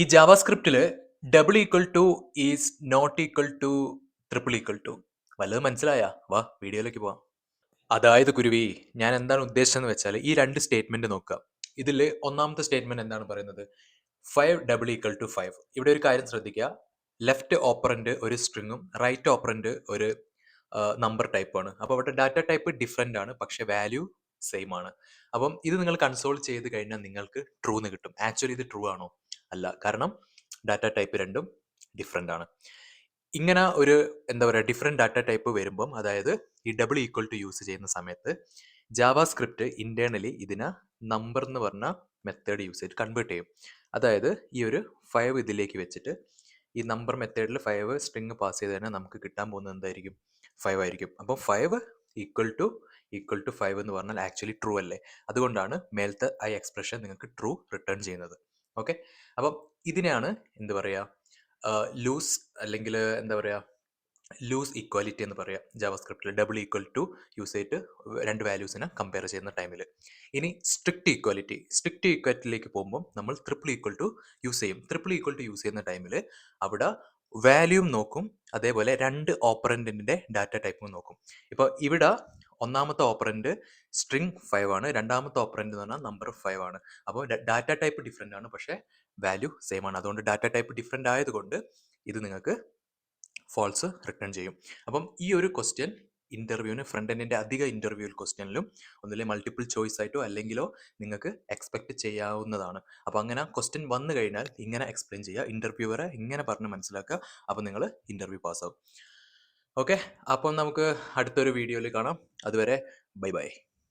ഈ ജാവാസ്ക്രിപ്റ്റില് double equal to is not equal to triple equal to വല്ലതും മനസ്സിലായാ? വാ വീഡിയോയിലേക്ക് പോവാം. അതായത് കുരുവി, ഞാൻ എന്താണ് ഉദ്ദേശിച്ചതെന്ന് വെച്ചാൽ ഈ രണ്ട് സ്റ്റേറ്റ്മെന്റ് നോക്കുക. ഇതിൽ ഒന്നാമത്തെ സ്റ്റേറ്റ്മെന്റ് എന്താണ് പറയുന്നത്? 5 ഡബിൾ ഈക്വൽ ടു 5. ഇവിടെ ഒരു കാര്യം ശ്രദ്ധിക്കുക. ലെഫ്റ്റ് ഓപ്പറന്റ് ഒരു സ്ട്രിങ്ങും റൈറ്റ് ഓപ്പറന്റ് ഒരു നമ്പർ ടൈപ്പാണ്. അപ്പോൾ അവിടെ ഡാറ്റ ടൈപ്പ് ഡിഫറെൻ്റ് ആണ്, പക്ഷെ വാല്യൂ സെയിം ആണ്. അപ്പം ഇത് നിങ്ങൾ കൺസോൾ ചെയ്ത് കഴിഞ്ഞാൽ നിങ്ങൾക്ക് ട്രൂ എന്ന് കിട്ടും. ആക്ച്വലി ഇത് ട്രൂ ആണോ? അല്ല, കാരണം ഡാറ്റ ടൈപ്പ് രണ്ടും ഡിഫറെൻ്റ് ആണ്. ഇങ്ങനെ ഒരു എന്താ പറയുക ഡിഫറെൻറ്റ് ഡാറ്റ ടൈപ്പ് വരുമ്പം, അതായത് ഈ ഡബിൾ ഈക്വൽ ടു യൂസ് ചെയ്യുന്ന സമയത്ത് ജാവാസ്ക്രിപ്റ്റ് ഇന്റേണലി ഇതിനെ നമ്പർ എന്ന് പറഞ്ഞ മെത്തേഡ് യൂസ് ചെയ്ത് കൺവേർട്ട് ചെയ്യും. അതായത് ഈ ഒരു 5 ഇതിലേക്ക് വെച്ചിട്ട് ഈ നമ്പർ മെത്തേഡിൽ 5 സ്ട്രിങ് പാസ് ചെയ്ത് കഴിഞ്ഞാൽ നമുക്ക് കിട്ടാൻ പോകുന്നത് എന്തായിരിക്കും? 5 ആയിരിക്കും. അപ്പോൾ 5 ഈക്വൽ ടു 5 എന്ന് പറഞ്ഞാൽ ആക്ച്വലി ട്രൂ അല്ലേ? അതുകൊണ്ടാണ് മേലത്തെ ആ എക്സ്പ്രഷൻ നിങ്ങൾക്ക് ട്രൂ റിട്ടേൺ ചെയ്യുന്നത്. ഓക്കെ, അപ്പം ഇതിനെയാണ് എന്ത് പറയുക, ലൂസ് അല്ലെങ്കിൽ എന്താ പറയുക, ലൂസ് ഈക്വാലിറ്റി എന്ന് പറയാം ജാവാസ്ക്രിപ്റ്റിൽ. ഡബിൾ ഈക്വൽ ടു യൂസ് ചെയ്തിട്ട് രണ്ട് വാല്യൂസിനെ കമ്പയർ ചെയ്യുന്ന ടൈമിൽ. ഇനി സ്ട്രിക്റ്റ് ഈക്വാലിറ്റിയിലേക്ക് പോകുമ്പോൾ നമ്മൾ ട്രിപ്പിൾ ഈക്വൽ ടു യൂസ് ചെയ്യും. ട്രിപ്പിൾ ഈക്വൽ ടു യൂസ് ചെയ്യുന്ന ടൈമിൽ അവിടെ വാല്യൂം നോക്കും, അതേപോലെ രണ്ട് ഓപ്പറൻറ്റിൻ്റെ ഡാറ്റ ടൈപ്പും നോക്കും. ഇപ്പോൾ ഇവിടെ ഒന്നാമത്തെ ഓപ്പറൻറ്റ് സ്ട്രിങ് 5 ആണ്, രണ്ടാമത്തെ ഓപ്പറൻറ്റ് എന്ന് പറഞ്ഞാൽ നമ്പർ 5 ആണ്. അപ്പോൾ ഡാറ്റ ടൈപ്പ് ഡിഫറെൻ്റ് ആണ്, പക്ഷേ വാല്യൂ സെയിം ആണ്. അതുകൊണ്ട് ഡാറ്റ ടൈപ്പ് ഡിഫറെൻ്റ് ആയതുകൊണ്ട് ഇത് നിങ്ങൾക്ക് ഫോൾസ് റിട്ടേൺ ചെയ്യും. അപ്പം ഈ ഒരു ക്വസ്റ്റ്യൻ ഇൻ്റർവ്യൂവിന്, ഫ്രണ്ട് എൻഡിൻ്റെ അധിക ഇൻ്റർവ്യൂ ക്വസ്റ്റ്യനിലും ഒന്നിലെ മൾട്ടിപ്പിൾ ചോയ്സ് ആയിട്ടോ അല്ലെങ്കിലോ നിങ്ങൾക്ക് എക്സ്പെക്ട് ചെയ്യാവുന്നതാണ്. അപ്പോൾ അങ്ങനെ ക്വസ്റ്റ്യൻ വന്നു കഴിഞ്ഞാൽ ഇങ്ങനെ എക്സ്പ്ലെയിൻ ചെയ്യുക, ഇൻ്റർവ്യൂവറെ ഇങ്ങനെ പറഞ്ഞ് മനസ്സിലാക്കുക. അപ്പോൾ നിങ്ങൾ ഇൻ്റർവ്യൂ പാസ്സാവും. ഓക്കെ, അപ്പം നമുക്ക് അടുത്തൊരു വീഡിയോയിൽ കാണാം. അതുവരെ ബൈ ബൈ.